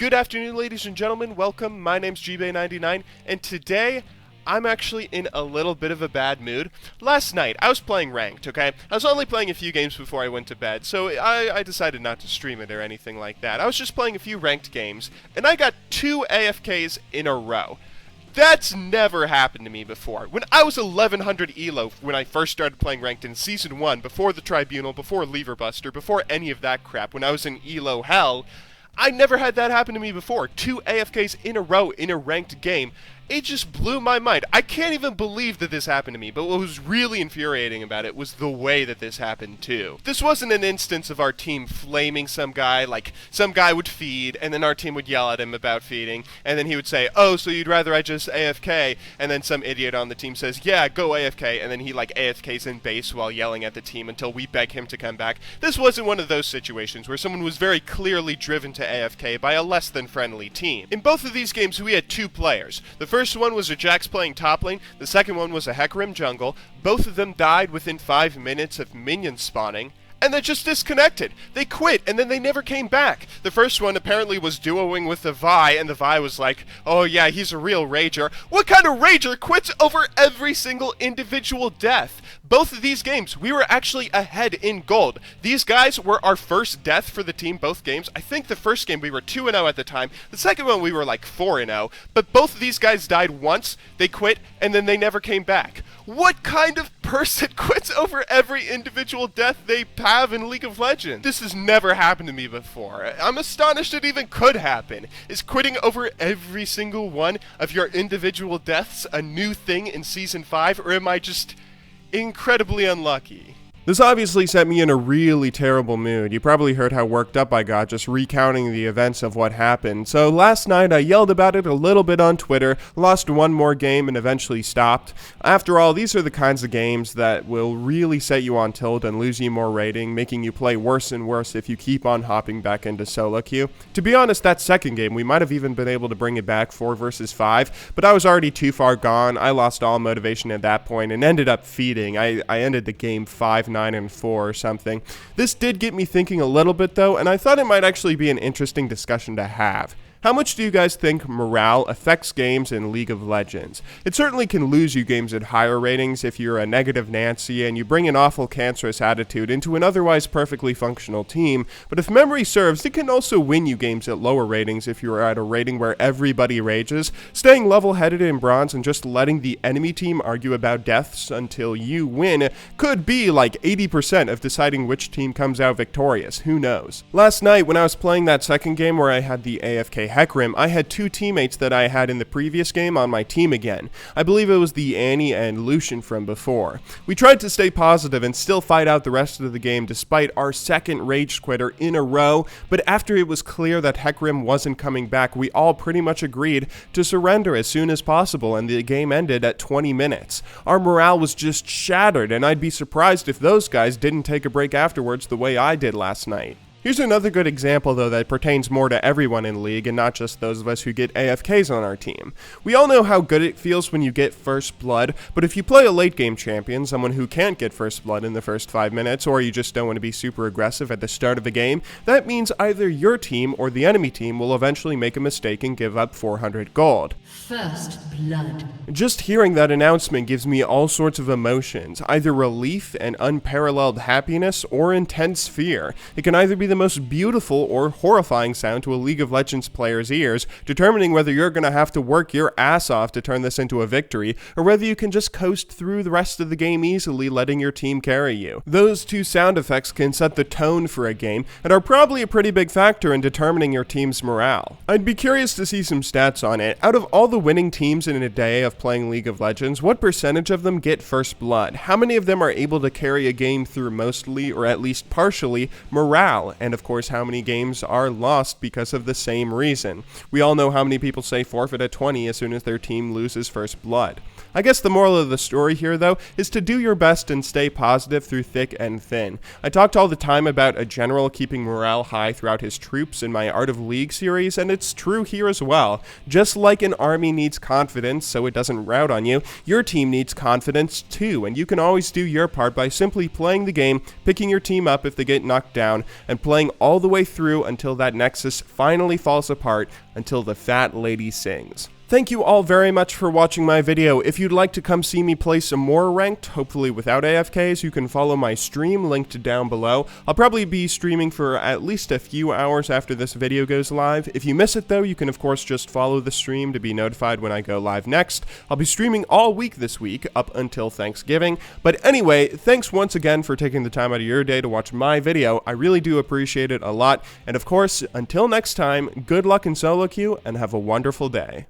Good afternoon, ladies and gentlemen. Welcome. My name's GBay99, and today I'm actually in a little bit of a bad mood. Last night, I was playing ranked, okay? I was only playing a few games before I went to bed, so I decided not to stream it or anything like that. I was just playing a few ranked games, and I got 2 AFKs in a row. That's never happened to me before. When I was 1100 ELO, when I first started playing ranked in Season 1, before the Tribunal, before Lever Buster, before any of that crap, when I was in ELO hell, I never had that happen to me before. 2 AFKs in a row in a ranked game. It just blew my mind. I can't even believe that this happened to me, but what was really infuriating about it was the way that this happened too. This wasn't an instance of our team flaming some guy, like some guy would feed, and then our team would yell at him about feeding, and then he would say, "Oh, so you'd rather I just AFK?" And then some idiot on the team says, "Yeah, go AFK," and then he like AFKs in base while yelling at the team until we beg him to come back. This wasn't one of those situations where someone was very clearly driven to AFK by a less than friendly team. In both of these games, we had 2 players. The first one was a Jax playing top lane, the second one was a Hecarim jungle. Both of them died within 5 minutes of minions spawning, and they just disconnected. They quit, and then they never came back. The first one apparently was duoing with the Vi, and the Vi was like, "Oh yeah, he's a real rager." What kind of rager quits over every single individual death? Both of these games, we were actually ahead in gold. These guys were our first death for the team both games. I think the first game we were 2-0 at the time. The second one we were like 4-0. But both of these guys died once, they quit, and then they never came back. What kind of person quits over every individual death they have in League of Legends? This has never happened to me before. I'm astonished it even could happen. Is quitting over every single one of your individual deaths a new thing in Season 5, or am I just incredibly unlucky? This obviously set me in a really terrible mood. You probably heard how worked up I got just recounting the events of what happened. So last night I yelled about it a little bit on Twitter, lost one more game and eventually stopped. After all, these are the kinds of games that will really set you on tilt and lose you more rating, making you play worse and worse if you keep on hopping back into solo queue. To be honest, that second game, we might have even been able to bring it back 4 versus 5, but I was already too far gone. I lost all motivation at that point and ended up feeding. I ended the game 5-9 and 4 or something. This did get me thinking a little bit though, and I thought it might actually be an interesting discussion to have. How much do you guys think morale affects games in League of Legends? It certainly can lose you games at higher ratings if you're a negative Nancy and you bring an awful cancerous attitude into an otherwise perfectly functional team, but if memory serves, it can also win you games at lower ratings if you're at a rating where everybody rages, staying level-headed in bronze and just letting the enemy team argue about deaths until you win could be like 80% of deciding which team comes out victorious, who knows. Last night when I was playing that second game where I had the AFK Hecarim, I had 2 teammates that I had in the previous game on my team again. I believe it was the Annie and Lucian from before. We tried to stay positive and still fight out the rest of the game despite our second rage quitter in a row, but after it was clear that Hecarim wasn't coming back, we all pretty much agreed to surrender as soon as possible, and the game ended at 20 minutes. Our morale was just shattered, and I'd be surprised if those guys didn't take a break afterwards the way I did last night. Here's another good example though that pertains more to everyone in League and not just those of us who get AFKs on our team. We all know how good it feels when you get first blood, but if you play a late game champion, someone who can't get first blood in the first 5 minutes, or you just don't want to be super aggressive at the start of the game, that means either your team or the enemy team will eventually make a mistake and give up 400 gold. First blood. Just hearing that announcement gives me all sorts of emotions, either relief and unparalleled happiness or intense fear. It can either be the most beautiful or horrifying sound to a League of Legends player's ears, determining whether you're going to have to work your ass off to turn this into a victory, or whether you can just coast through the rest of the game easily, letting your team carry you. Those 2 sound effects can set the tone for a game, and are probably a pretty big factor in determining your team's morale. I'd be curious to see some stats on it. Out of all the winning teams in a day of playing League of Legends, what percentage of them get first blood? How many of them are able to carry a game through mostly, or at least partially, morale? And of course, how many games are lost because of the same reason? We all know how many people say forfeit at 20 as soon as their team loses first blood. I guess the moral of the story here, though, is to do your best and stay positive through thick and thin. I talked all the time about a general keeping morale high throughout his troops in my Art of League series, and it's true here as well. Just like an army needs confidence so it doesn't rout on you, your team needs confidence too, and you can always do your part by simply playing the game, picking your team up if they get knocked down, and playing playing all the way through until that Nexus finally falls apart, until the fat lady sings. Thank you all very much for watching my video. If you'd like to come see me play some more ranked, hopefully without AFKs, you can follow my stream linked down below. I'll probably be streaming for at least a few hours after this video goes live. If you miss it though, you can of course just follow the stream to be notified when I go live next. I'll be streaming all week this week, up until Thanksgiving. But anyway, thanks once again for taking the time out of your day to watch my video. I really do appreciate it a lot. And of course, until next time, good luck in solo queue and have a wonderful day.